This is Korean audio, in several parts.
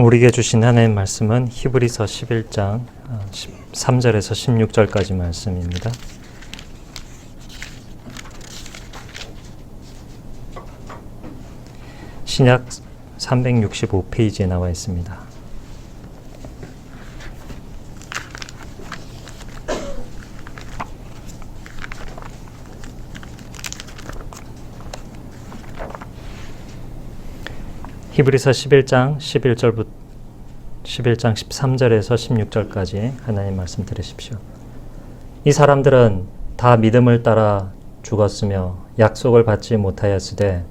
우리에게 주신 하나님의 말씀은 히브리서 11장 13절에서 16절까지 말씀입니다. 신약 365페이지에 나와 있습니다. 히브리서 11장 13절에서 16절까지 하나님 말씀 들으십시오. 이 사람들은 다 믿음을 따라 죽었으며 약속을 받지 못하였으되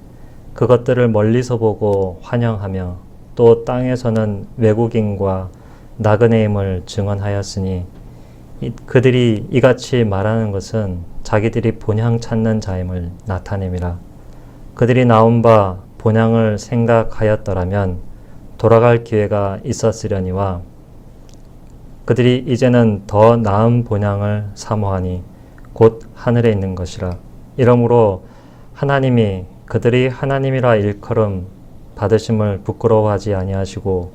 그것들을 멀리서 보고 환영하며 또 땅에서는 외국인과 나그네임을 증언하였으니 그들이 이같이 말하는 것은 자기들이 본향 찾는 자임을 나타냄이라. 그들이 나온 바 본향을 생각하였더라면 돌아갈 기회가 있었으려니와 그들이 이제는 더 나은 본향을 사모하니 곧 하늘에 있는 것이라. 이러므로 하나님이 그들이 하나님이라 일컬음 받으심을 부끄러워하지 아니하시고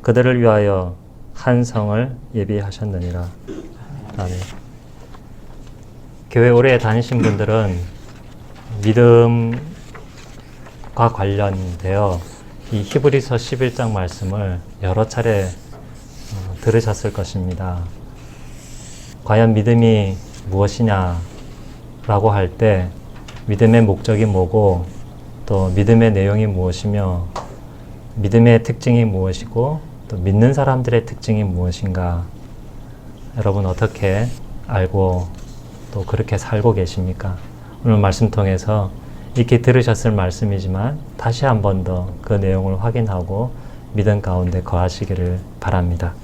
그들을 위하여 한 성을 예비하셨느니라. 아멘. 교회 오래 다니신 분들은 믿음과 관련되어 이 히브리서 11장 말씀을 여러 차례 들으셨을 것입니다. 과연 믿음이 무엇이냐라고 할 때 믿음의 목적이 뭐고 또 믿음의 내용이 무엇이며 믿음의 특징이 무엇이고 또 믿는 사람들의 특징이 무엇인가, 여러분 어떻게 알고 또 그렇게 살고 계십니까? 오늘 말씀 통해서 이렇게 들으셨을 말씀이지만 다시 한 번 더 그 내용을 확인하고 믿음 가운데 거하시기를 바랍니다.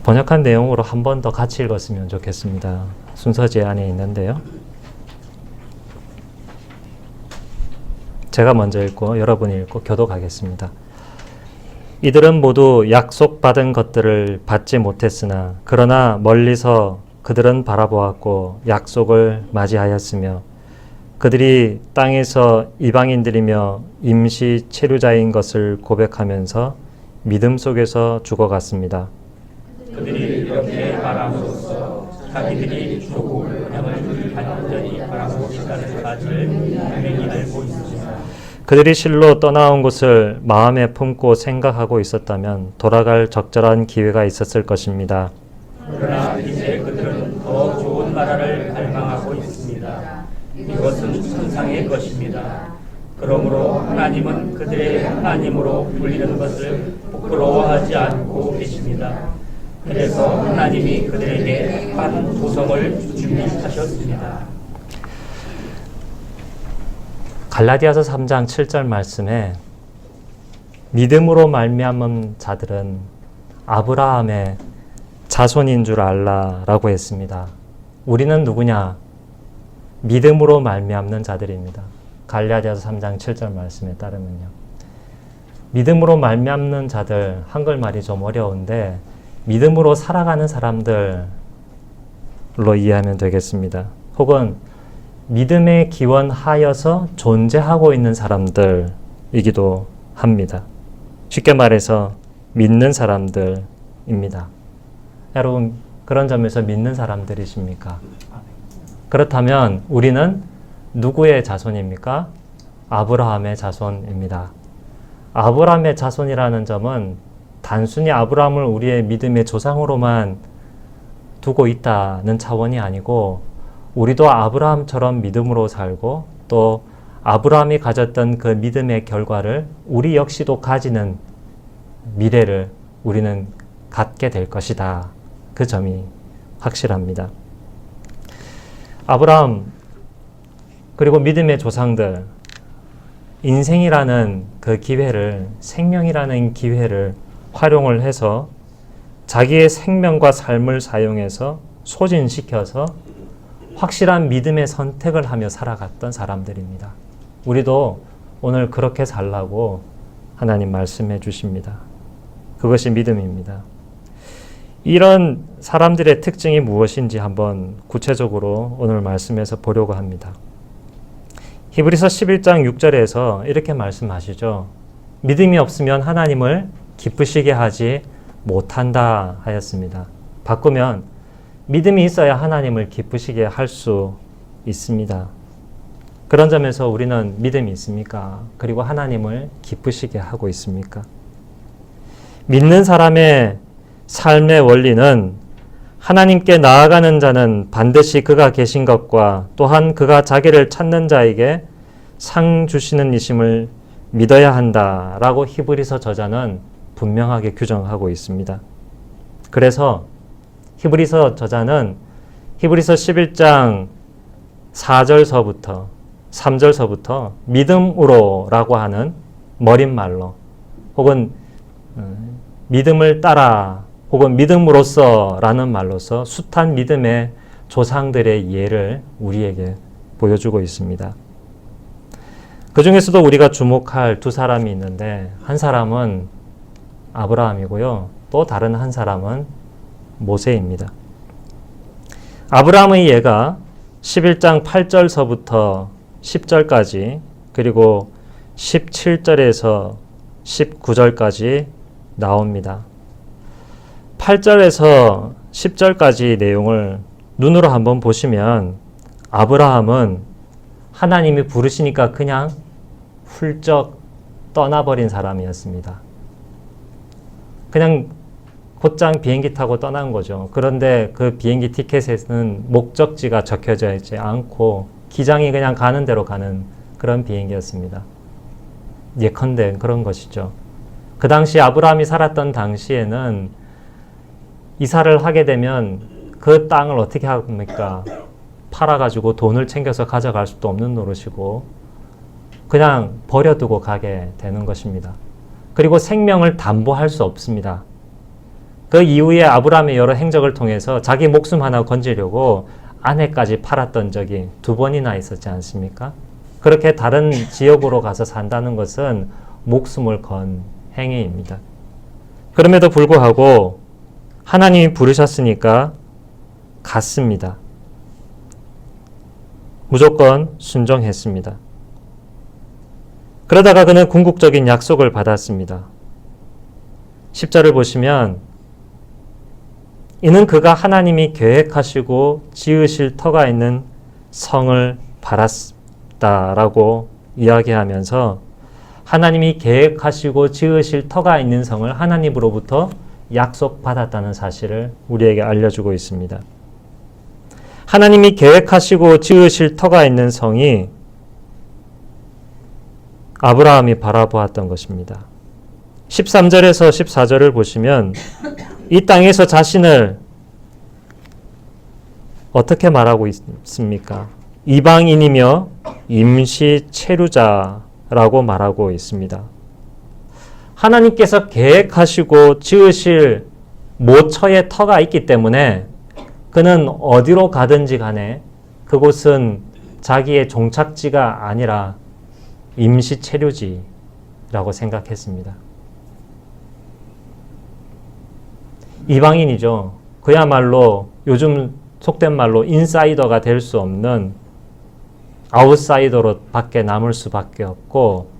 번역한 내용으로 한 번 더 같이 읽었으면 좋겠습니다. 순서제 안에 있는데요. 제가 먼저 읽고 여러분이 읽고 교독하겠습니다. 이들은 모두 약속받은 것들을 받지 못했으나 그러나 멀리서 그들은 바라보았고 약속을 맞이하였으며 그들이 땅에서 이방인들이며 임시 체류자인 것을 고백하면서 믿음 속에서 죽어갔습니다. 그들이 이렇게 바람으로써 자기들이 조국을 번영을 완전히 바라보시다는 사실을 분명히 알고 있습니다. 그들이 실로 떠나온 곳을 마음에 품고 생각하고 있었다면 돌아갈 적절한 기회가 있었을 것입니다. 그러나 이제 그들은 더 좋은 나라를 갈망하고 있습니다. 이것은 천상의 것입니다. 그러므로 하나님은 그들의 하나님으로 불리는 것을 부끄러워하지 않고 계십니다. 그래서 하나님이 그들에게 한 도성을 준비하셨습니다. 갈라디아서 3장 7절 말씀에 믿음으로 말미암은 자들은 아브라함의 자손인 줄 알라라고 했습니다. 우리는 누구냐? 믿음으로 말미암는 자들입니다. 갈라디아서 3장 7절 말씀에 따르면요. 믿음으로 말미암는 자들, 한글말이 좀 어려운데 믿음으로 살아가는 사람들로 이해하면 되겠습니다. 혹은 믿음에 기원하여서 존재하고 있는 사람들이기도 합니다. 쉽게 말해서 믿는 사람들입니다. 여러분 그런 점에서 믿는 사람들이십니까? 그렇다면 우리는 누구의 자손입니까? 아브라함의 자손입니다. 아브라함의 자손이라는 점은 단순히 아브라함을 우리의 믿음의 조상으로만 두고 있다는 차원이 아니고 우리도 아브라함처럼 믿음으로 살고 또 아브라함이 가졌던 그 믿음의 결과를 우리 역시도 가지는 미래를 우리는 갖게 될 것이다. 그 점이 확실합니다. 아브라함 그리고 믿음의 조상들, 인생이라는 그 기회를, 생명이라는 기회를 활용을 해서 자기의 생명과 삶을 사용해서 소진시켜서 확실한 믿음의 선택을 하며 살아갔던 사람들입니다. 우리도 오늘 그렇게 살라고 하나님 말씀해 주십니다. 그것이 믿음입니다. 이런 사람들의 특징이 무엇인지 한번 구체적으로 오늘 말씀에서 보려고 합니다. 히브리서 11장 6절에서 이렇게 말씀하시죠. 믿음이 없으면 하나님을 기쁘시게 하지 못한다 하였습니다. 바꾸면 믿음이 있어야 하나님을 기쁘시게 할 수 있습니다. 그런 점에서 우리는 믿음이 있습니까? 그리고 하나님을 기쁘시게 하고 있습니까? 믿는 사람의 삶의 원리는 하나님께 나아가는 자는 반드시 그가 계신 것과 또한 그가 자기를 찾는 자에게 상 주시는 이심을 믿어야 한다라고 히브리서 저자는 분명하게 규정하고 있습니다. 그래서 히브리서 저자는 히브리서 11장 4절서부터 3절서부터 믿음으로라고 하는 머릿말로 혹은 믿음을 따라 혹은 믿음으로써라는 말로서 숱한 믿음의 조상들의 예를 우리에게 보여주고 있습니다. 그 중에서도 우리가 주목할 두 사람이 있는데 한 사람은 아브라함이고요. 또 다른 한 사람은 모세입니다. 아브라함의 예가 11장 8절서부터 10절까지 그리고 17절에서 19절까지 나옵니다. 8절에서 10절까지 내용을 눈으로 한번 보시면 아브라함은 하나님이 부르시니까 그냥 훌쩍 떠나버린 사람이었습니다. 그냥 곧장 비행기 타고 떠난 거죠. 그런데 그 비행기 티켓에는 목적지가 적혀져 있지 않고 기장이 그냥 가는 대로 가는 그런 비행기였습니다. 예컨대 그런 것이죠. 그 당시 아브라함이 살았던 당시에는 이사를 하게 되면 그 땅을 어떻게 합니까? 팔아가지고 돈을 챙겨서 가져갈 수도 없는 노릇이고 그냥 버려두고 가게 되는 것입니다. 그리고 생명을 담보할 수 없습니다. 그 이후에 아브라함의 여러 행적을 통해서 자기 목숨 하나 건지려고 아내까지 팔았던 적이 2번이나 있었지 않습니까? 그렇게 다른 지역으로 가서 산다는 것은 목숨을 건 행위입니다. 그럼에도 불구하고 하나님이 부르셨으니까 갔습니다. 무조건 순종했습니다. 그러다가 그는 궁극적인 약속을 받았습니다. 10절을 보시면 이는 그가 하나님이 계획하시고 지으실 터가 있는 성을 바랐다라고 이야기하면서 하나님이 계획하시고 지으실 터가 있는 성을 하나님으로부터 약속받았다는 사실을 우리에게 알려주고 있습니다. 하나님이 계획하시고 지으실 터가 있는 성이 아브라함이 바라보았던 것입니다. 13절에서 14절을 보시면 이 땅에서 자신을 어떻게 말하고 있습니까? 이방인이며 임시 체류자라고 말하고 있습니다. 하나님께서 계획하시고 지으실 모처의 터가 있기 때문에 그는 어디로 가든지 간에 그곳은 자기의 종착지가 아니라 임시 체류지라고 생각했습니다. 이방인이죠. 그야말로 요즘 속된 말로 인사이더가 될 수 없는 아웃사이더로 밖에 남을 수밖에 없고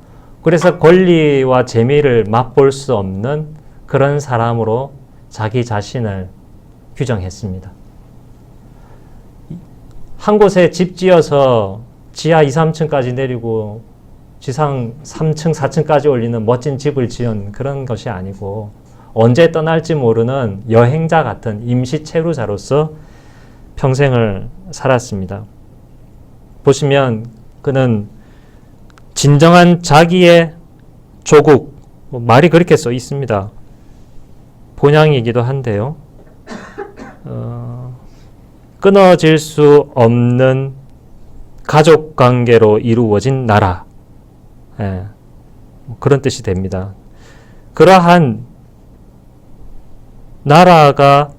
그래서 권리와 재미를 맛볼 수 없는 그런 사람으로 자기 자신을 규정했습니다. 한 곳에 집 지어서 지하 2, 3층까지 내리고 지상 3층, 4층까지 올리는 멋진 집을 지은 그런 것이 아니고 언제 떠날지 모르는 여행자 같은 임시 체류자로서 평생을 살았습니다. 보시면 그는 진정한 자기의 조국, 말이 그렇게 써 있습니다. 본향이기도 한데요. 끊어질 수 없는 가족 관계로 이루어진 나라. 그런 뜻이 됩니다. 그러한 나라가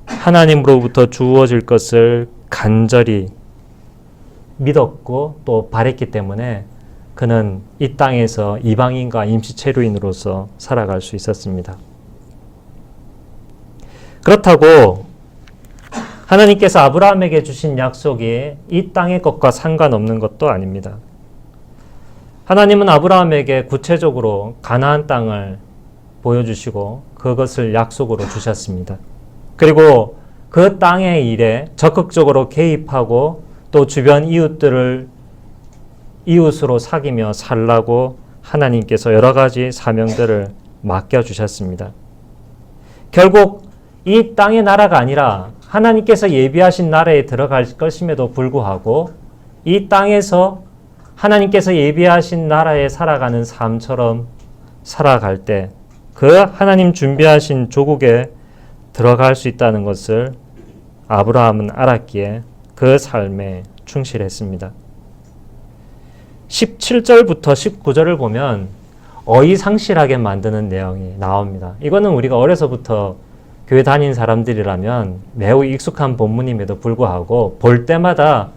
하나님으로부터 주어질 것을 간절히 믿었고 또 바랬기 때문에 그는 이 땅에서 이방인과 임시체류인으로서 살아갈 수 있었습니다. 그렇다고 하나님께서 아브라함에게 주신 약속이 이 땅의 것과 상관없는 것도 아닙니다. 하나님은 아브라함에게 구체적으로 가나안 땅을 보여주시고 그것을 약속으로 주셨습니다. 그리고 그 땅의 일에 적극적으로 개입하고 또 주변 이웃들을 이웃으로 사귀며 살라고 하나님께서 여러 가지 사명들을 맡겨주셨습니다. 결국 이 땅의 나라가 아니라 하나님께서 예비하신 나라에 들어갈 것임에도 불구하고 이 땅에서 하나님께서 예비하신 나라에 살아가는 삶처럼 살아갈 때 그 하나님 준비하신 조국에 들어갈 수 있다는 것을 아브라함은 알았기에 그 삶에 충실했습니다. 17절부터 19절을 보면 어이상실하게 만드는 내용이 나옵니다. 이거는 우리가 어려서부터 교회 다닌 사람들이라면 매우 익숙한 본문임에도 불구하고 볼 때마다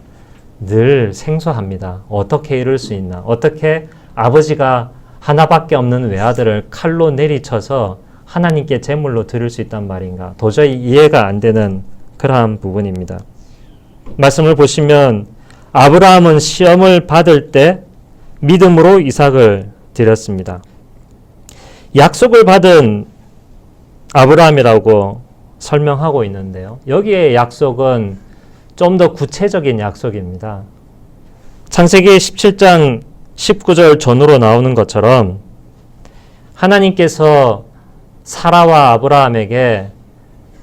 늘 생소합니다. 어떻게 이럴 수 있나? 어떻게 아버지가 하나밖에 없는 외아들을 칼로 내리쳐서 하나님께 제물로 드릴 수 있단 말인가? 도저히 이해가 안 되는 그러한 부분입니다. 말씀을 보시면 아브라함은 시험을 받을 때 믿음으로 이삭을 드렸습니다. 약속을 받은 아브라함이라고 설명하고 있는데요. 여기에 약속은 좀 더 구체적인 약속입니다. 창세기 17장 19절 전후로 나오는 것처럼 하나님께서 사라와 아브라함에게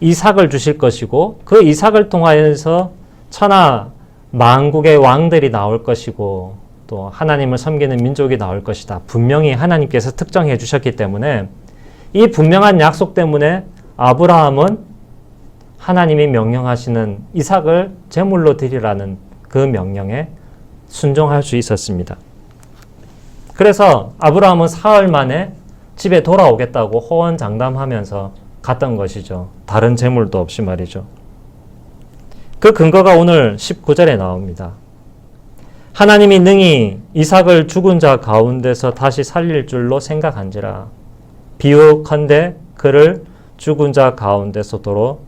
이삭을 주실 것이고 그 이삭을 통하여서 천하 만국의 왕들이 나올 것이고 또 하나님을 섬기는 민족이 나올 것이다. 분명히 하나님께서 특정해 주셨기 때문에 이 분명한 약속 때문에 아브라함은 하나님이 명령하시는 이삭을 제물로 드리라는 그 명령에 순종할 수 있었습니다. 그래서 아브라함은 사흘 만에 집에 돌아오겠다고 호언장담하면서 갔던 것이죠. 다른 제물도 없이 말이죠. 그 근거가 오늘 19절에 나옵니다. 하나님이 능히 이삭을 죽은 자 가운데서 다시 살릴 줄로 생각한지라. 비유컨대 그를 죽은 자 가운데서 도로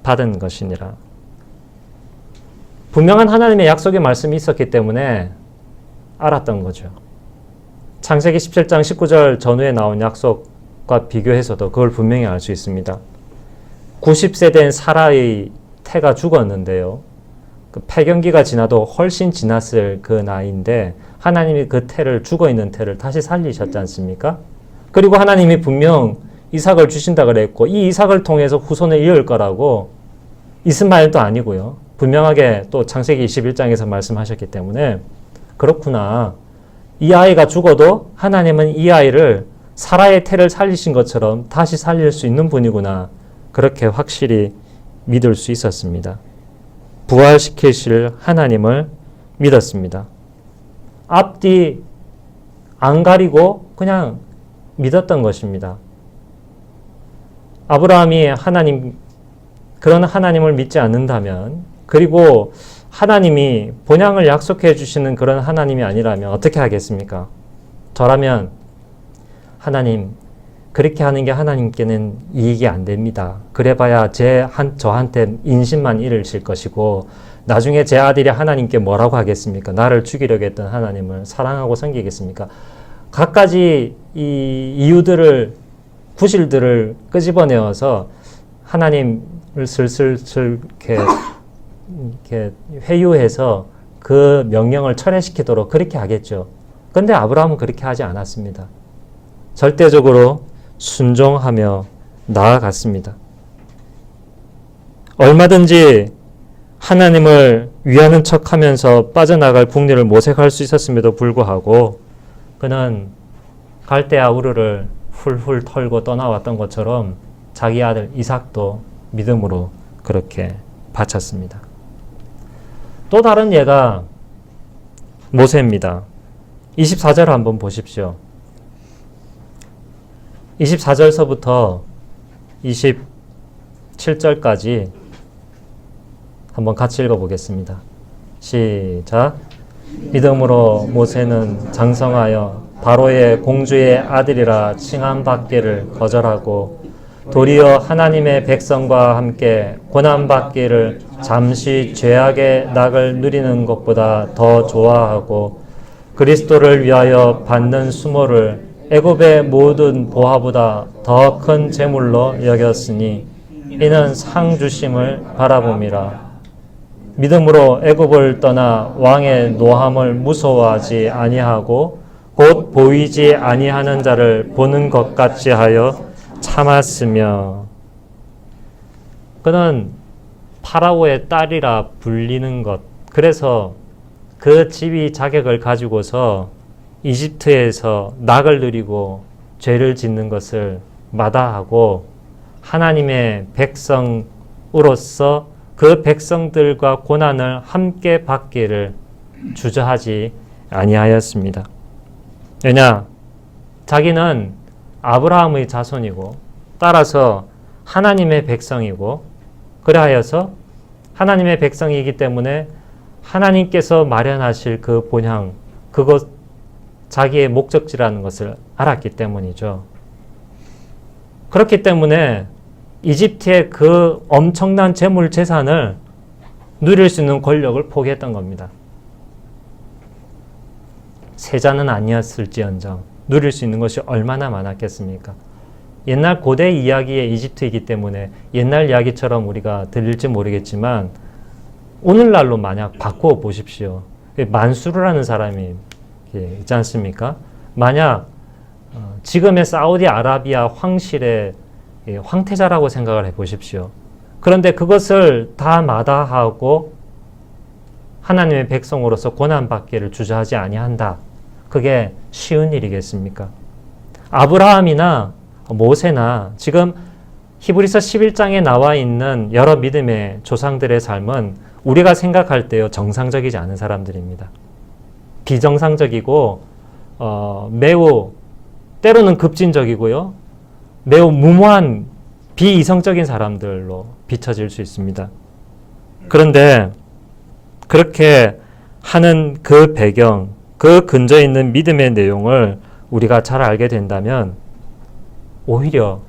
받은 것이니라. 분명한 하나님의 약속의 말씀이 있었기 때문에 알았던 거죠. 창세기 17장 19절 전후에 나온 약속과 비교해서도 그걸 분명히 알 수 있습니다. 90세 된 사라의 태가 죽었는데요. 그 폐경기가 지나도 훨씬 지났을 그 나이인데 하나님이 그 태를, 죽어있는 태를 다시 살리셨지 않습니까? 그리고 하나님이 분명 이삭을 주신다 그랬고 이 이삭을 통해서 후손을 이을 거라고 이스마엘도 아니고요. 분명하게 또 창세기 21장에서 말씀하셨기 때문에 그렇구나. 이 아이가 죽어도 하나님은 이 아이를 사라의 태를 살리신 것처럼 다시 살릴 수 있는 분이구나. 그렇게 확실히 믿을 수 있었습니다. 부활시키실 하나님을 믿었습니다. 앞뒤 안 가리고 그냥 믿었던 것입니다. 아브라함이 그런 하나님을 믿지 않는다면, 그리고 하나님이 본향을 약속해 주시는 그런 하나님이 아니라면 어떻게 하겠습니까? 저라면 하나님, 그렇게 하는 게 하나님께는 이익이 안 됩니다. 그래봐야 저한테 인신만 잃으실 것이고 나중에 제 아들이 하나님께 뭐라고 하겠습니까? 나를 죽이려고 했던 하나님을 사랑하고 섬기겠습니까? 갖가지 이 이유들을, 구실들을 끄집어내어서 하나님을 슬슬 이렇게 회유해서 그 명령을 철회시키도록 그렇게 하겠죠. 그런데 아브라함은 그렇게 하지 않았습니다. 절대적으로 순종하며 나아갔습니다. 얼마든지 하나님을 위하는 척하면서 빠져나갈 국리를 모색할 수 있었음에도 불구하고 그는 갈대아 우르를 훌훌 털고 떠나왔던 것처럼 자기 아들 이삭도 믿음으로 그렇게 바쳤습니다. 또 다른 예가 모세입니다. 24절을 한번 보십시오. 24절서부터 27절까지 한번 같이 읽어보겠습니다. 시작. 믿음으로 모세는 장성하여 바로의 공주의 아들이라 칭함받기를 거절하고 도리어 하나님의 백성과 함께 고난받기를 잠시 죄악의 낙을 누리는 것보다 더 좋아하고 그리스도를 위하여 받는 수모를 애굽의 모든 보화보다 더 큰 재물로 여겼으니 이는 상 주심을 바라봄이라. 믿음으로 애굽을 떠나 왕의 노함을 무서워하지 아니하고 곧 보이지 아니하는 자를 보는 것 같이 하여 참았으며. 그는 파라오의 딸이라 불리는 것, 그래서 그 지위 자격을 가지고서 이집트에서 낙을 누리고 죄를 짓는 것을 마다하고 하나님의 백성으로서 그 백성들과 고난을 함께 받기를 주저하지 아니하였습니다. 왜냐? 자기는 아브라함의 자손이고 따라서 하나님의 백성이고, 그래하여서 하나님의 백성이기 때문에 하나님께서 마련하실 그 본향, 그것 자기의 목적지라는 것을 알았기 때문이죠. 그렇기 때문에 이집트의 그 엄청난 재물 재산을 누릴 수 있는 권력을 포기했던 겁니다. 세자는 아니었을지언정 누릴 수 있는 것이 얼마나 많았겠습니까? 옛날 고대 이야기의 이집트이기 때문에 옛날 이야기처럼 우리가 들릴지 모르겠지만 오늘날로 만약 바꾸어 보십시오. 만수르라는 사람이 있지 않습니까? 만약 지금의 사우디아라비아 황실의 황태자라고 생각을 해보십시오. 그런데 그것을 다 마다하고 하나님의 백성으로서 고난받기를 주저하지 아니한다. 그게 쉬운 일이겠습니까? 아브라함이나 모세나 지금 히브리서 11장에 나와 있는 여러 믿음의 조상들의 삶은 우리가 생각할 때요 정상적이지 않은 사람들입니다. 비정상적이고 매우 때로는 급진적이고요. 매우 무모한 비이성적인 사람들로 비춰질 수 있습니다. 그런데 그렇게 하는 그 배경, 그 근저에 있는 믿음의 내용을 우리가 잘 알게 된다면 오히려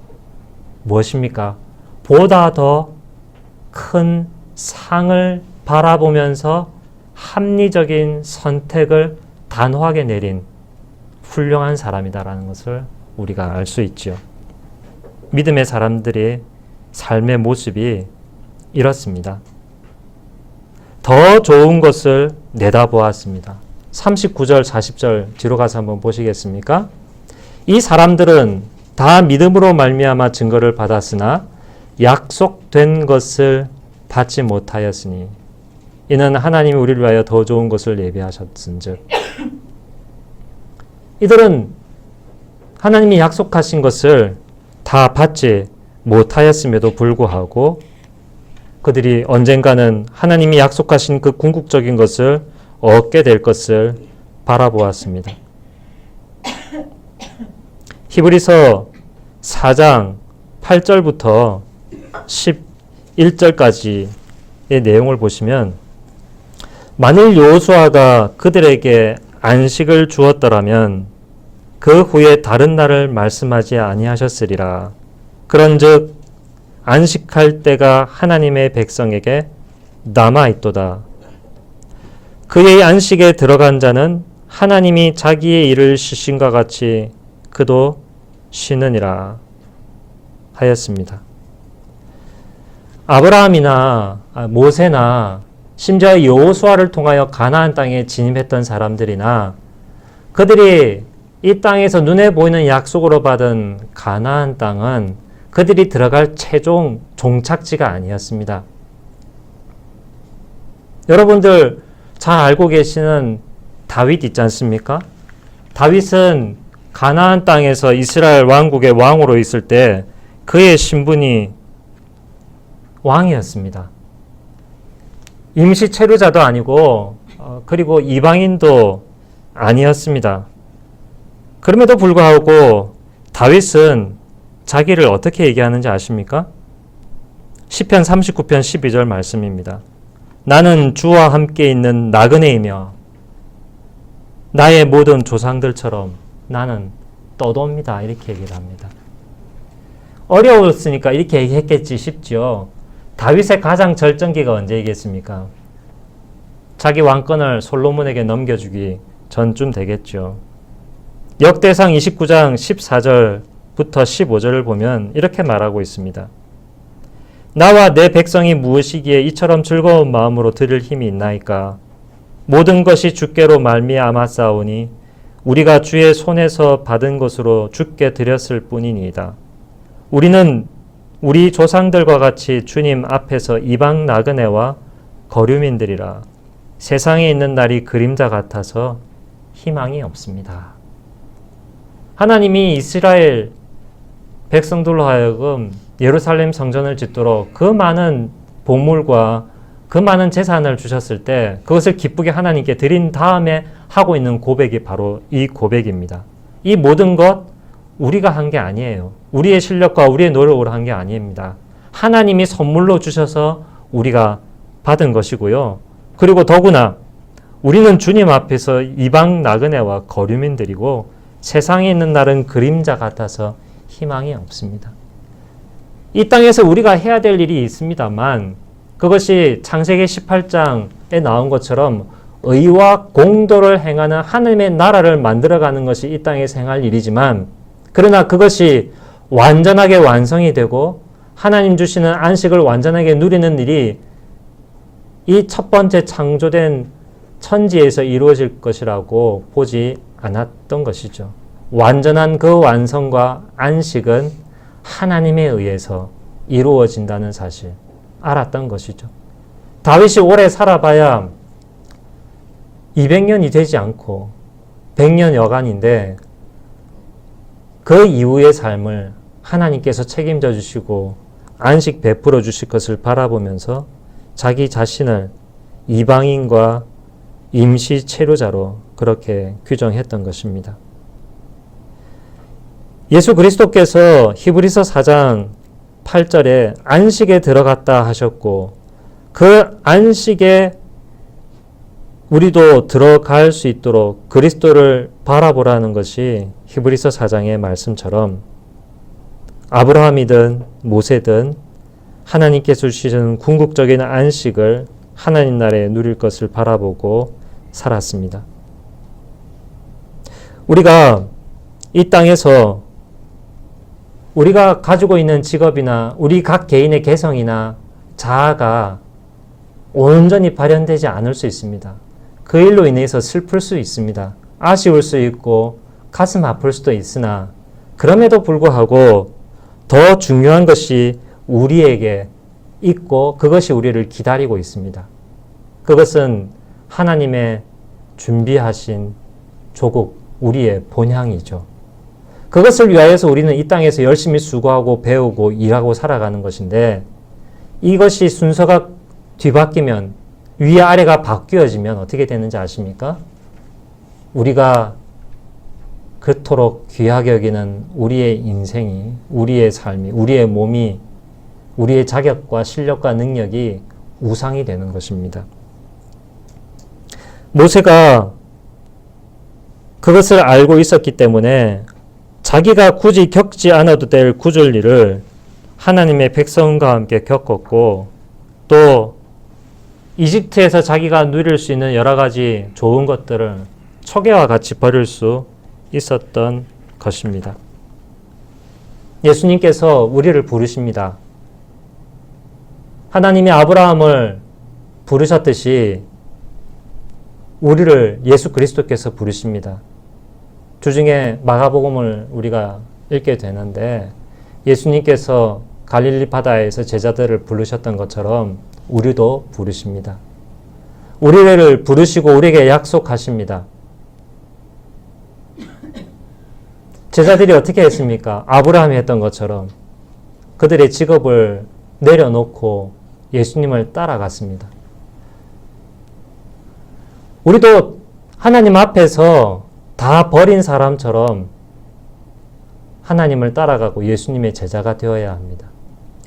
무엇입니까? 보다 더 큰 상을 바라보면서 합리적인 선택을 단호하게 내린 훌륭한 사람이다라는 것을 우리가 알 수 있죠. 믿음의 사람들의 삶의 모습이 이렇습니다. 더 좋은 것을 내다보았습니다. 39절, 40절 뒤로 가서 한번 보시겠습니까? 이 사람들은 다 믿음으로 말미암아 증거를 받았으나 약속된 것을 받지 못하였으니 이는 하나님이 우리를 위하여 더 좋은 것을 예비하셨은즉. 이들은 하나님이 약속하신 것을 다 받지 못하였음에도 불구하고 그들이 언젠가는 하나님이 약속하신 그 궁극적인 것을 얻게 될 것을 바라보았습니다. 히브리서 4장 8절부터 11절까지의 내용을 보시면 만일 여호수아가 그들에게 안식을 주었더라면 그 후에 다른 날을 말씀하지 아니하셨으리라. 그런즉 안식할 때가 하나님의 백성에게 남아있도다. 그의 안식에 들어간 자는 하나님이 자기의 일을 쉬신과 같이 그도 쉬느니라 하였습니다. 아브라함이나 모세나 심지어 여호수아를 통하여 가나안 땅에 진입했던 사람들이나 그들이 이 땅에서 눈에 보이는 약속으로 받은 가나안 땅은 그들이 들어갈 최종 종착지가 아니었습니다. 여러분들 잘 알고 계시는 다윗 있지 않습니까? 다윗은 가나안 땅에서 이스라엘 왕국의 왕으로 있을 때 그의 신분이 왕이었습니다. 임시 체류자도 아니고 그리고 이방인도 아니었습니다. 그럼에도 불구하고 다윗은 자기를 어떻게 얘기하는지 아십니까? 시편 39편 12절 말씀입니다. 나는 주와 함께 있는 나그네이며 나의 모든 조상들처럼 나는 떠돕니다. 이렇게 얘기를 합니다. 어려웠으니까 이렇게 얘기했겠지 싶죠. 다윗의 가장 절정기가 언제이겠습니까? 자기 왕권을 솔로몬에게 넘겨주기 전쯤 되겠죠. 역대상 29장 14절부터 15절을 보면 이렇게 말하고 있습니다. 나와 내 백성이 무엇이기에 이처럼 즐거운 마음으로 드릴 힘이 있나이까? 모든 것이 주께로 말미암아 싸우니 우리가 주의 손에서 받은 것으로 주께 드렸을 뿐이니이다. 우리는 우리 조상들과 같이 주님 앞에서 이방 나그네와 거류민들이라. 세상에 있는 날이 그림자 같아서 희망이 없습니다. 하나님이 이스라엘 백성들로 하여금 예루살렘 성전을 짓도록 그 많은 보물과 그 많은 재산을 주셨을 때 그것을 기쁘게 하나님께 드린 다음에 하고 있는 고백이 바로 이 고백입니다. 이 모든 것 우리가 한 게 아니에요. 우리의 실력과 우리의 노력으로 한 게 아닙니다. 하나님이 선물로 주셔서 우리가 받은 것이고요. 그리고 더구나 우리는 주님 앞에서 이방 나그네와 거류민들이고 세상에 있는 날은 그림자 같아서 희망이 없습니다. 이 땅에서 우리가 해야 될 일이 있습니다만 그것이 창세기 18장에 나온 것처럼 의와 공도를 행하는 하나님의 나라를 만들어가는 것이 이 땅에서 행할 일이지만 그러나 그것이 완전하게 완성이 되고 하나님 주시는 안식을 완전하게 누리는 일이 이 첫 번째 창조된 천지에서 이루어질 것이라고 보지 않았던 것이죠. 완전한 그 완성과 안식은 하나님에 의해서 이루어진다는 사실 알았던 것이죠. 다윗이 오래 살아봐야 200년이 되지 않고 100년 여간인데 그 이후의 삶을 하나님께서 책임져 주시고 안식 베풀어 주실 것을 바라보면서 자기 자신을 이방인과 임시 체류자로 그렇게 규정했던 것입니다. 예수 그리스도께서 히브리서 4장 8절에 안식에 들어갔다 하셨고 그 안식에 우리도 들어갈 수 있도록 그리스도를 바라보라는 것이 히브리서 4장의 말씀처럼 아브라함이든 모세든 하나님께서 주시는 궁극적인 안식을 하나님 나라에 누릴 것을 바라보고 살았습니다. 우리가 이 땅에서 우리가 가지고 있는 직업이나 우리 각 개인의 개성이나 자아가 온전히 발현되지 않을 수 있습니다. 그 일로 인해서 슬플 수 있습니다. 아쉬울 수 있고 가슴 아플 수도 있으나 그럼에도 불구하고 더 중요한 것이 우리에게 있고 그것이 우리를 기다리고 있습니다. 그것은 하나님의 준비하신 조국, 우리의 본향이죠. 그것을 위하여서 우리는 이 땅에서 열심히 수고하고 배우고 일하고 살아가는 것인데 이것이 순서가 뒤바뀌면 위아래가 바뀌어지면 어떻게 되는지 아십니까? 우리가 그토록 귀하게 여기는 우리의 인생이, 우리의 삶이, 우리의 몸이, 우리의 자격과 실력과 능력이 우상이 되는 것입니다. 모세가 그것을 알고 있었기 때문에 자기가 굳이 겪지 않아도 될 구절 일을 하나님의 백성과 함께 겪었고 또 이집트에서 자기가 누릴 수 있는 여러 가지 좋은 것들을 초계와 같이 버릴 수 있었던 것입니다. 예수님께서 우리를 부르십니다. 하나님이 아브라함을 부르셨듯이 우리를 예수 그리스도께서 부르십니다. 주중에 마가복음을 우리가 읽게 되는데 예수님께서 갈릴리 바다에서 제자들을 부르셨던 것처럼 우리도 부르십니다. 우리를 부르시고 우리에게 약속하십니다. 제자들이 어떻게 했습니까? 아브라함이 했던 것처럼 그들의 직업을 내려놓고 예수님을 따라갔습니다. 우리도 하나님 앞에서 다 버린 사람처럼 하나님을 따라가고 예수님의 제자가 되어야 합니다.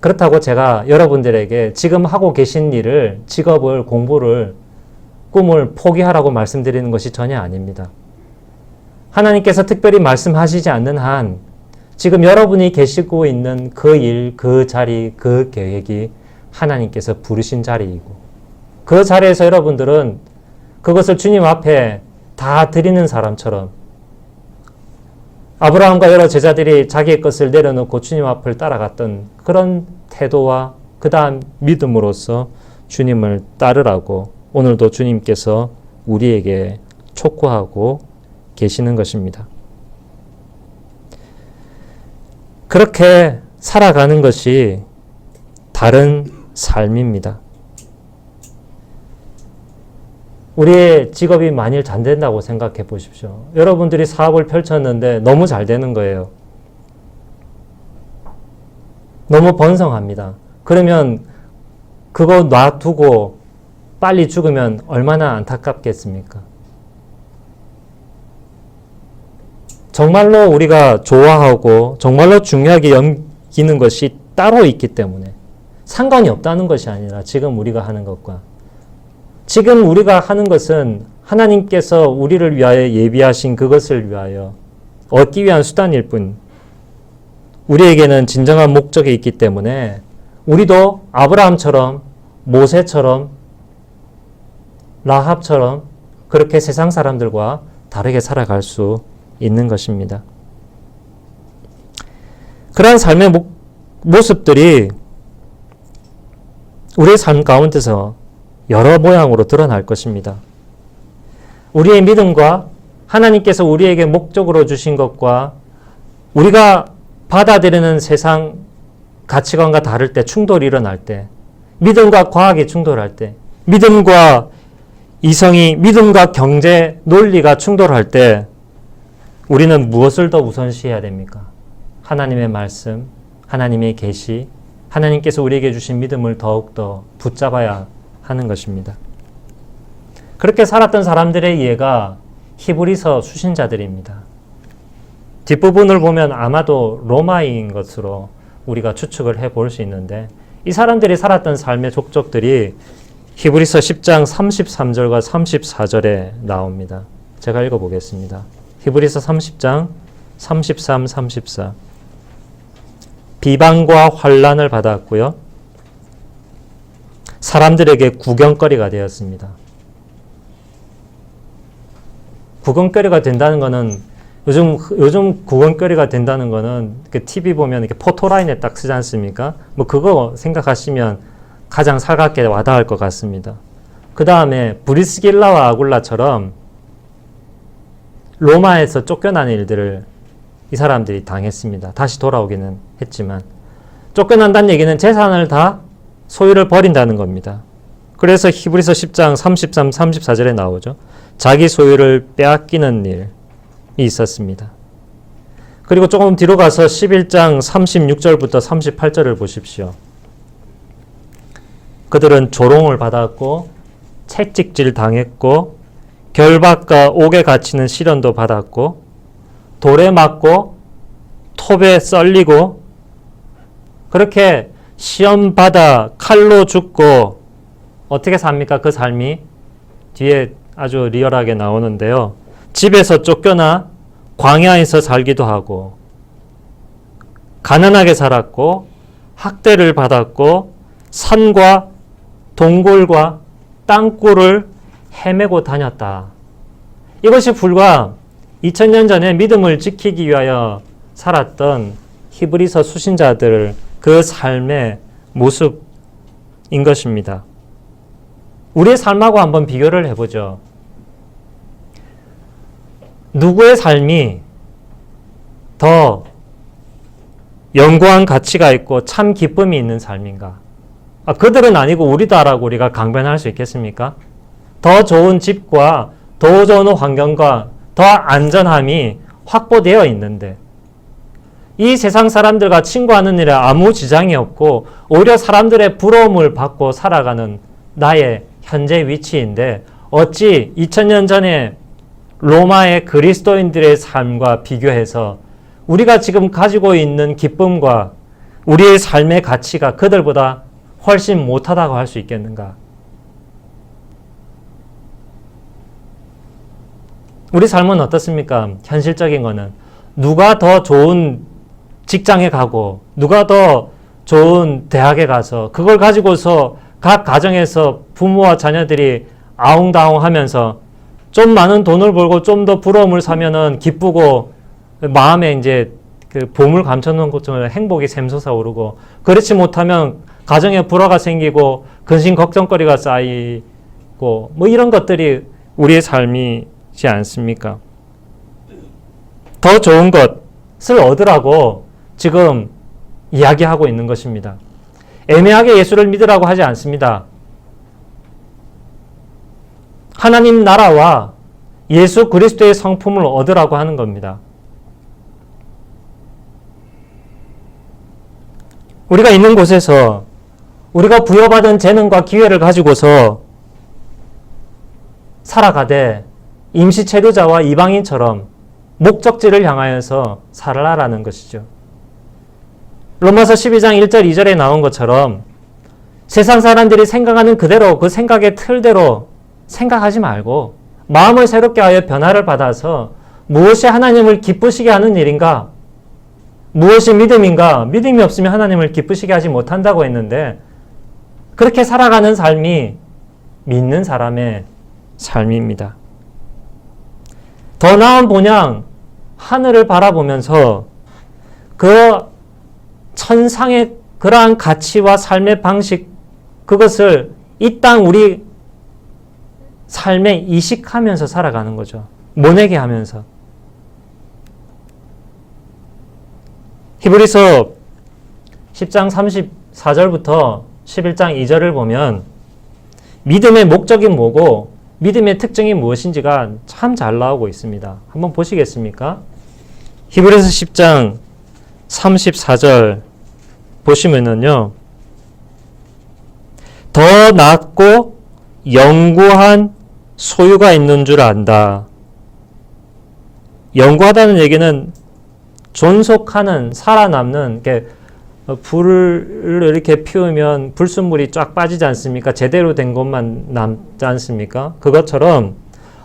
그렇다고 제가 여러분들에게 지금 하고 계신 일을, 직업을, 공부를, 꿈을 포기하라고 말씀드리는 것이 전혀 아닙니다. 하나님께서 특별히 말씀하시지 않는 한 지금 여러분이 계시고 있는 그 일, 그 자리, 그 계획이 하나님께서 부르신 자리이고 그 자리에서 여러분들은 그것을 주님 앞에 다 드리는 사람처럼 아브라함과 여러 제자들이 자기의 것을 내려놓고 주님 앞을 따라갔던 그런 태도와 그 다음 믿음으로써 주님을 따르라고 오늘도 주님께서 우리에게 촉구하고 계시는 것입니다. 그렇게 살아가는 것이 다른 삶입니다. 우리의 직업이 만일 잘 된다고 생각해 보십시오. 여러분들이 사업을 펼쳤는데 너무 잘 되는 거예요. 너무 번성합니다. 그러면 그거 놔두고 빨리 죽으면 얼마나 안타깝겠습니까? 정말로 우리가 좋아하고 정말로 중요하게 여기는 것이 따로 있기 때문에 상관이 없다는 것이 아니라 지금 우리가 하는 것과 지금 우리가 하는 것은 하나님께서 우리를 위하여 예비하신 그것을 위하여 얻기 위한 수단일 뿐 우리에게는 진정한 목적이 있기 때문에 우리도 아브라함처럼 모세처럼 라합처럼 그렇게 세상 사람들과 다르게 살아갈 수 있는 것입니다. 그러한 삶의 모습들이 우리의 삶 가운데서 여러 모양으로 드러날 것입니다. 우리의 믿음과 하나님께서 우리에게 목적으로 주신 것과 우리가 받아들이는 세상 가치관과 다를 때 충돌이 일어날 때 믿음과 과학이 충돌할 때 믿음과 이성이 믿음과 경제 논리가 충돌할 때 우리는 무엇을 더 우선시해야 됩니까? 하나님의 말씀, 하나님의 계시, 하나님께서 우리에게 주신 믿음을 더욱더 붙잡아야 하는 것입니다. 그렇게 살았던 사람들의 이해가 히브리서 수신자들입니다. 뒷부분을 보면 아마도 로마인 것으로 우리가 추측을 해볼 수 있는데 이 사람들이 살았던 삶의 족적들이 히브리서 10장 33절과 34절에 나옵니다. 제가 읽어보겠습니다. 히브리서 30장 33, 34 비방과 환난을 받았고요. 사람들에게 구경거리가 되었습니다. 구경거리가 된다는 것은 요즘 구경거리가 된다는 것은 TV 보면 이렇게 포토라인에 딱 쓰지 않습니까? 뭐 그거 생각하시면 가장 살갑게 와닿을 것 같습니다. 그 다음에 브리스길라와 아굴라처럼 로마에서 쫓겨나는 일들을 이 사람들이 당했습니다. 다시 돌아오기는 했지만 쫓겨난다는 얘기는 재산을 다 소유를 버린다는 겁니다. 그래서 히브리서 10장 33, 34절에 나오죠. 자기 소유를 빼앗기는 일이 있었습니다. 그리고 조금 뒤로 가서 11장 36절부터 38절을 보십시오. 그들은 조롱을 받았고 채찍질 당했고 결박과 옥에 갇히는 시련도 받았고 돌에 맞고 톱에 썰리고 그렇게 시험 받아 칼로 죽고 어떻게 삽니까? 그 삶이 뒤에 아주 리얼하게 나오는데요. 집에서 쫓겨나 광야에서 살기도 하고 가난하게 살았고 학대를 받았고 산과 동굴과 땅굴을 헤매고 다녔다. 이것이 불과 2000년 전에 믿음을 지키기 위하여 살았던 히브리서 수신자들 그 삶의 모습인 것입니다. 우리의 삶하고 한번 비교를 해보죠. 누구의 삶이 더 영구한 가치가 있고 참 기쁨이 있는 삶인가? 그들은 아니고 우리다라고 우리가 강변할 수 있겠습니까? 더 좋은 집과 더 좋은 환경과 더 안전함이 확보되어 있는데 이 세상 사람들과 친구하는 일에 아무 지장이 없고 오히려 사람들의 부러움을 받고 살아가는 나의 현재 위치인데 어찌 2000년 전에 로마의 그리스도인들의 삶과 비교해서 우리가 지금 가지고 있는 기쁨과 우리의 삶의 가치가 그들보다 훨씬 못하다고 할 수 있겠는가? 우리 삶은 어떻습니까? 현실적인 거는 누가 더 좋은 직장에 가고 누가 더 좋은 대학에 가서 그걸 가지고서 각 가정에서 부모와 자녀들이 아웅다웅 하면서 좀 많은 돈을 벌고 좀 더 부러움을 사면은 기쁘고 마음에 이제 그 보물 감춰놓은 것처럼 행복이 샘솟아오르고, 그렇지 못하면 가정에 불화가 생기고 근심 걱정거리가 쌓이고 뭐 이런 것들이 우리의 삶이지 않습니까? 더 좋은 것을 얻으라고 지금 이야기하고 있는 것입니다. 애매하게 예수를 믿으라고 하지 않습니다. 하나님 나라와 예수 그리스도의 성품을 얻으라고 하는 겁니다. 우리가 있는 곳에서 우리가 부여받은 재능과 기회를 가지고서 살아가되 임시체류자와 이방인처럼 목적지를 향하여서 살아라라는 것이죠. 로마서 12장 1절 2절에 나온 것처럼 세상 사람들이 생각하는 그대로 그 생각의 틀대로 생각하지 말고 마음을 새롭게 하여 변화를 받아서 무엇이 하나님을 기쁘시게 하는 일인가? 무엇이 믿음인가? 믿음이 없으면 하나님을 기쁘시게 하지 못한다고 했는데, 그렇게 살아가는 삶이 믿는 사람의 삶입니다. 더 나은 본향, 하늘을 바라보면서 그 천상의 그러한 가치와 삶의 방식, 그것을 이 땅 우리 삶에 이식하면서 살아가는 거죠. 모내게 하면서. 히브리서 10장 34절부터 11장 2절을 보면 믿음의 목적이 뭐고 믿음의 특징이 무엇인지가 참 잘 나오고 있습니다. 한번 보시겠습니까? 히브리서 10장 34절 보시면은요, 더 낮고 영구한 소유가 있는 줄 안다. 영구하다는 얘기는 존속하는, 살아남는, 이렇게 불을 이렇게 피우면 불순물이 쫙 빠지지 않습니까? 제대로 된 것만 남지 않습니까? 그것처럼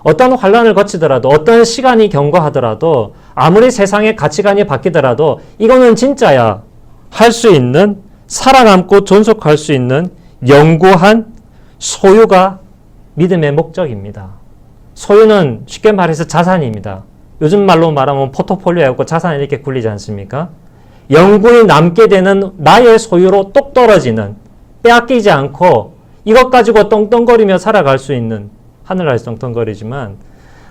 어떤 환란을 거치더라도, 어떤 시간이 경과하더라도, 아무리 세상의 가치관이 바뀌더라도 이거는 진짜야 할 수 있는, 살아남고 존속할 수 있는 영구한 소유가 믿음의 목적입니다. 소유는 쉽게 말해서 자산입니다. 요즘 말로 말하면 포트폴리오하고 자산이 이렇게 굴리지 않습니까? 영구히 남게 되는 나의 소유로 똑 떨어지는, 빼앗기지 않고 이것 가지고 떵떵거리며 살아갈 수 있는, 하늘나라에서 떵떵거리지만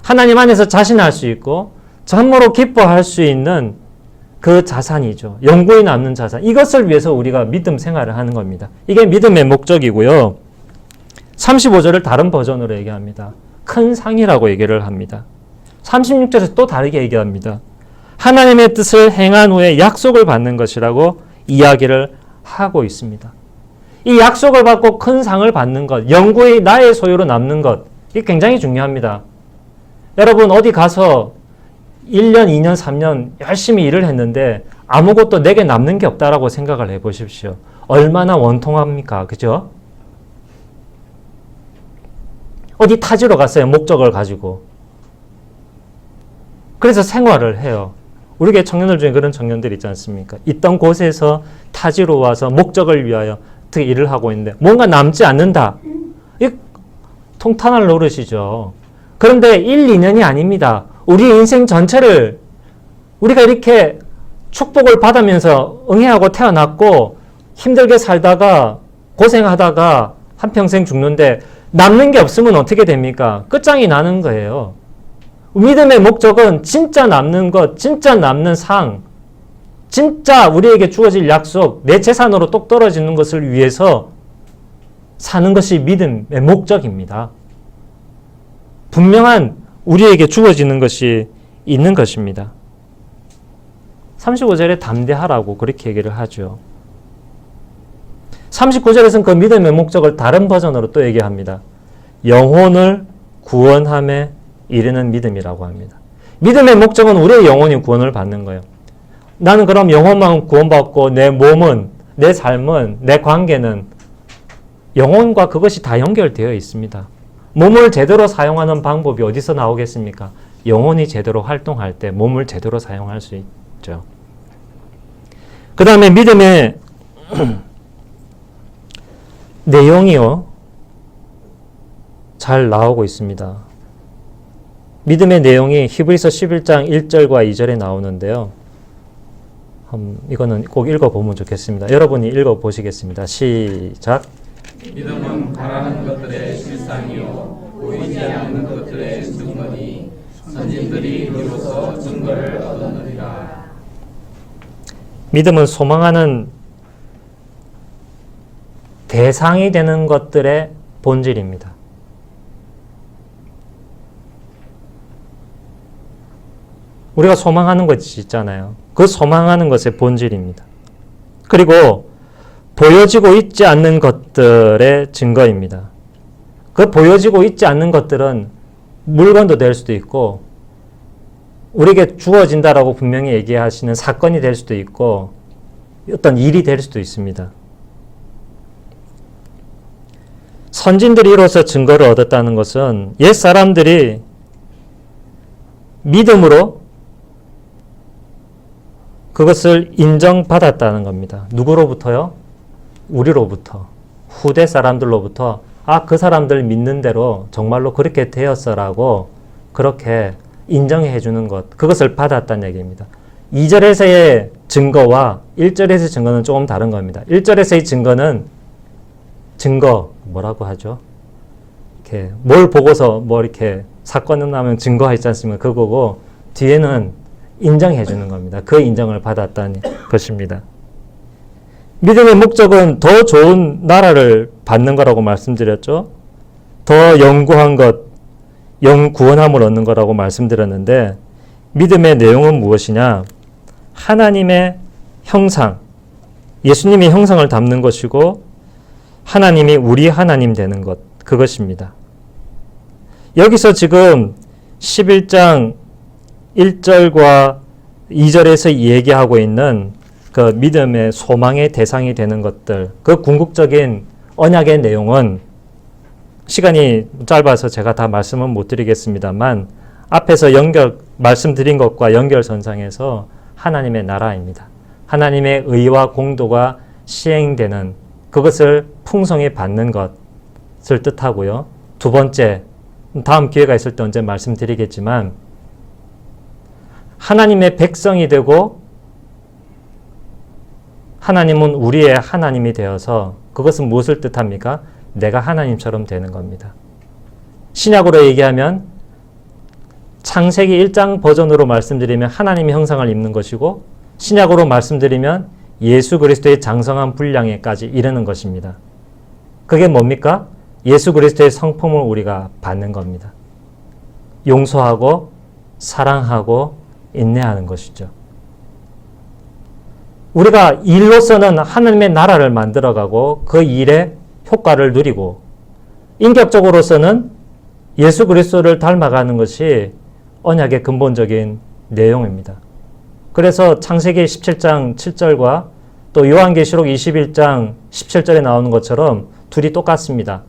하나님 안에서 자신할 수 있고 참으로 기뻐할 수 있는 그 자산이죠. 영구히 남는 자산. 이것을 위해서 우리가 믿음 생활을 하는 겁니다. 이게 믿음의 목적이고요. 35절을 다른 버전으로 얘기합니다. 큰 상이라고 얘기를 합니다. 36절에서 또 다르게 얘기합니다. 하나님의 뜻을 행한 후에 약속을 받는 것이라고 이야기를 하고 있습니다. 이 약속을 받고 큰 상을 받는 것, 영구히 나의 소유로 남는 것, 이게 굉장히 중요합니다. 여러분 어디 가서 1년, 2년, 3년 열심히 일을 했는데 아무것도 내게 남는 게 없다라고 생각을 해보십시오. 얼마나 원통합니까? 그죠? 어디 타지로 갔어요. 목적을 가지고. 그래서 생활을 해요. 우리 교회 청년들 중에 그런 청년들 있지 않습니까? 있던 곳에서 타지로 와서 목적을 위하여 어떻게 일을 하고 있는데 뭔가 남지 않는다. 이 통탄할 노릇이죠. 그런데 1, 2년이 아닙니다. 우리 인생 전체를 우리가 이렇게 축복을 받으면서 응애하고 태어났고 힘들게 살다가 고생하다가 한평생 죽는데 남는 게 없으면 어떻게 됩니까? 끝장이 나는 거예요. 믿음의 목적은 진짜 남는 것, 진짜 남는 상, 진짜 우리에게 주어질 약속, 내 재산으로 똑 떨어지는 것을 위해서 사는 것이 믿음의 목적입니다. 분명한 우리에게 주어지는 것이 있는 것입니다. 35절에 담대하라고 그렇게 얘기를 하죠. 39절에서는 그 믿음의 목적을 다른 버전으로 또 얘기합니다. 영혼을 구원함에 이르는 믿음이라고 합니다. 믿음의 목적은 우리의 영혼이 구원을 받는 거예요. 나는 그럼 영혼만 구원받고 내 몸은, 내 삶은, 내 관계는 영혼과 그것이 다 연결되어 있습니다. 몸을 제대로 사용하는 방법이 어디서 나오겠습니까? 영혼이 제대로 활동할 때 몸을 제대로 사용할 수 있죠. 그 다음에 믿음의 내용이요. 잘 나오고 있습니다. 믿음의 내용이 히브리서 11장 1절과 2절에 나오는데요. 이거는 꼭 읽어보면 좋겠습니다. 여러분이 읽어보시겠습니다. 시작. 믿음은 바라는 것들의 실상이요 보이지 않는 것들의 증거니 선진들이 이로써 증거를 얻었느니라. 믿음은 소망하는 대상이 되는 것들의 본질입니다. 우리가 소망하는 것이 있잖아요. 그 소망하는 것의 본질입니다. 그리고 보여지고 있지 않는 것들의 증거입니다. 그 보여지고 있지 않는 것들은 물건도 될 수도 있고 우리에게 주어진다라고 분명히 얘기하시는 사건이 될 수도 있고 어떤 일이 될 수도 있습니다. 선진들이 이로써 증거를 얻었다는 것은 옛 사람들이 믿음으로 그것을 인정받았다는 겁니다. 누구로부터요? 우리로부터. 후대 사람들로부터 그 사람들 믿는 대로 정말로 그렇게 되었어라고 그렇게 인정해 주는 것. 그것을 받았다는 얘기입니다. 2절에서의 증거와 1절에서의 증거는 조금 다른 겁니다. 1절에서의 증거는 증거, 뭐라고 하죠? 이렇게 뭘 보고서 뭐 이렇게 사건은 나면 증거하지 않습니까? 그거고 뒤에는 인정해 주는 겁니다. 그 인정을 받았다는 것입니다. 믿음의 목적은 더 좋은 나라를 받는 거라고 말씀드렸죠. 더 영구한 것, 영구원함을 얻는 거라고 말씀드렸는데 믿음의 내용은 무엇이냐? 하나님의 형상, 예수님의 형상을 담는 것이고 하나님이 우리 하나님 되는 것, 그것입니다. 여기서 지금 11장 1절과 2절에서 얘기하고 있는 그 믿음의 소망의 대상이 되는 것들, 그 궁극적인 언약의 내용은 시간이 짧아서 제가 다 말씀은 못 드리겠습니다만 앞에서 말씀드린 것과 연결선상에서 하나님의 나라입니다. 하나님의 의와 공도가 시행되는 그것을 풍성히 받는 것을 뜻하고요. 두 번째, 다음 기회가 있을 때 언제 말씀드리겠지만 하나님의 백성이 되고 하나님은 우리의 하나님이 되어서 그것은 무엇을 뜻합니까? 내가 하나님처럼 되는 겁니다. 신약으로 얘기하면 창세기 1장 버전으로 말씀드리면 하나님의 형상을 입는 것이고 신약으로 말씀드리면 예수 그리스도의 장성한 분량에까지 이르는 것입니다. 그게 뭡니까? 예수 그리스도의 성품을 우리가 받는 겁니다. 용서하고 사랑하고 인내하는 것이죠. 우리가 일로서는 하나님의 나라를 만들어가고 그 일의 효과를 누리고 인격적으로서는 예수 그리스도를 닮아가는 것이 언약의 근본적인 내용입니다. 그래서 창세기 17장 7절과 또 요한계시록 21장 17절에 나오는 것처럼 둘이 똑같습니다.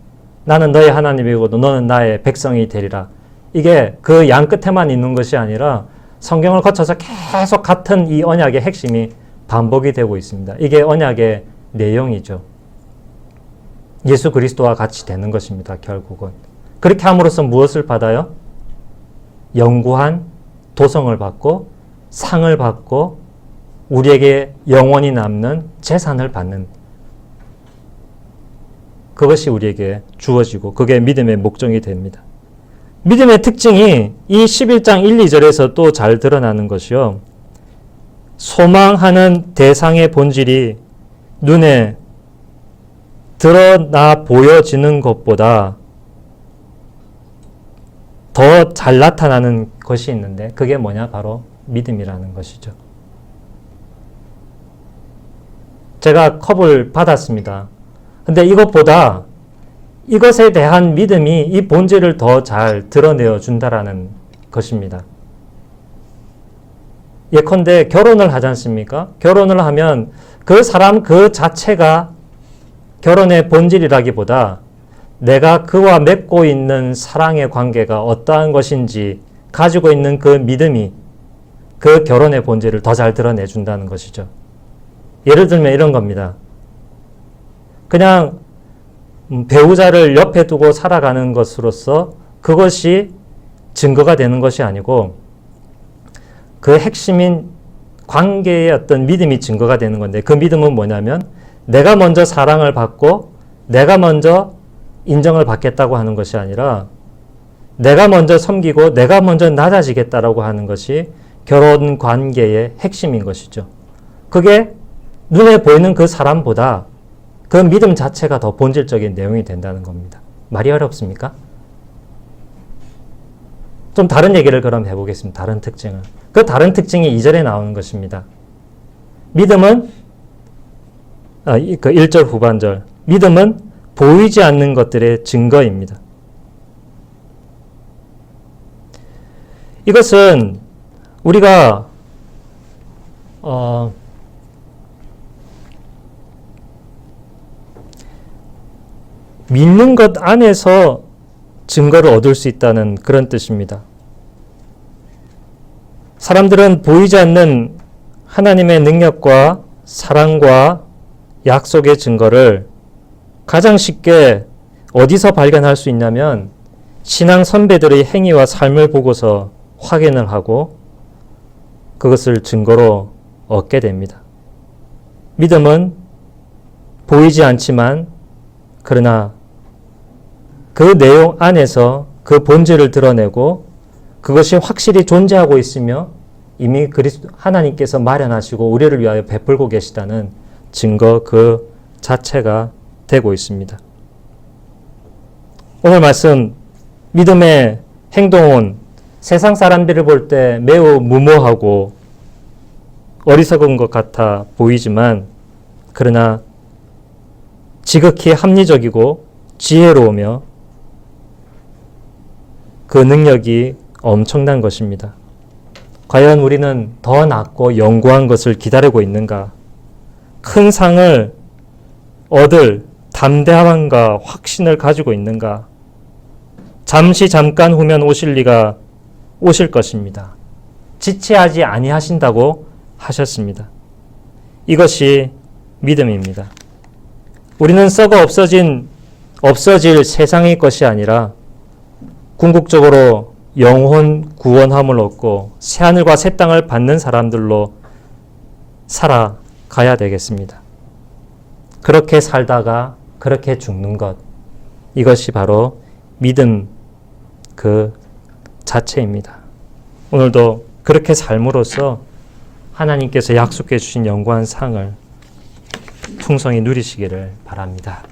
나는 너의 하나님이고 너는 나의 백성이 되리라. 이게 그 양 끝에만 있는 것이 아니라 성경을 거쳐서 계속 같은 이 언약의 핵심이 반복이 되고 있습니다. 이게 언약의 내용이죠. 예수 그리스도와 같이 되는 것입니다. 결국은. 그렇게 함으로써 무엇을 받아요? 영구한 도성을 받고 상을 받고 우리에게 영원히 남는 재산을 받는 그것이 우리에게 주어지고 그게 믿음의 목적이 됩니다. 믿음의 특징이 이 11장 1, 2절에서 또 잘 드러나는 것이요. 소망하는 대상의 본질이 눈에 드러나 보여지는 것보다 더 잘 나타나는 것이 있는데 그게 뭐냐? 바로 믿음이라는 것이죠. 제가 컵을 받았습니다. 근데 이것보다 이것에 대한 믿음이 이 본질을 더 잘 드러내어 준다라는 것입니다. 예컨대 결혼을 하지 않습니까? 결혼을 하면 그 사람 그 자체가 결혼의 본질이라기보다 내가 그와 맺고 있는 사랑의 관계가 어떠한 것인지 가지고 있는 그 믿음이 그 결혼의 본질을 더 잘 드러내준다는 것이죠. 예를 들면 이런 겁니다. 그냥 배우자를 옆에 두고 살아가는 것으로서 그것이 증거가 되는 것이 아니고 그 핵심인 관계의 어떤 믿음이 증거가 되는 건데, 그 믿음은 뭐냐면 내가 먼저 사랑을 받고 내가 먼저 인정을 받겠다고 하는 것이 아니라 내가 먼저 섬기고 내가 먼저 낮아지겠다라고 하는 것이 결혼 관계의 핵심인 것이죠. 그게 눈에 보이는 그 사람보다 그 믿음 자체가 더 본질적인 내용이 된다는 겁니다. 말이 어렵습니까? 좀 다른 얘기를 그럼 해보겠습니다. 다른 특징을. 그 다른 특징이 2절에 나오는 것입니다. 믿음은 그 1절 후반절, 믿음은 보이지 않는 것들의 증거입니다. 이것은 우리가 믿는 것 안에서 증거를 얻을 수 있다는 그런 뜻입니다. 사람들은 보이지 않는 하나님의 능력과 사랑과 약속의 증거를 가장 쉽게 어디서 발견할 수 있냐면 신앙 선배들의 행위와 삶을 보고서 확인을 하고 그것을 증거로 얻게 됩니다. 믿음은 보이지 않지만 그러나 그 내용 안에서 그 본질을 드러내고 그것이 확실히 존재하고 있으며 이미 하나님께서 마련하시고 우리를 위하여 베풀고 계시다는 증거 그 자체가 되고 있습니다. 오늘 말씀 믿음의 행동은 세상 사람들을 볼 때 매우 무모하고 어리석은 것 같아 보이지만 그러나 지극히 합리적이고 지혜로우며 그 능력이 엄청난 것입니다. 과연 우리는 더 낫고 영구한 것을 기다리고 있는가? 큰 상을 얻을 담대함과 확신을 가지고 있는가? 잠깐 후면 오실 이가 오실 것입니다. 지체하지 아니하신다고 하셨습니다. 이것이 믿음입니다. 우리는 썩어 없어질 세상의 것이 아니라 궁극적으로 영혼 구원함을 얻고 새하늘과 새 땅을 받는 사람들로 살아가야 되겠습니다. 그렇게 살다가 그렇게 죽는 것, 이것이 바로 믿음 그 자체입니다. 오늘도 그렇게 삶으로써 하나님께서 약속해 주신 영광한 상을 풍성히 누리시기를 바랍니다.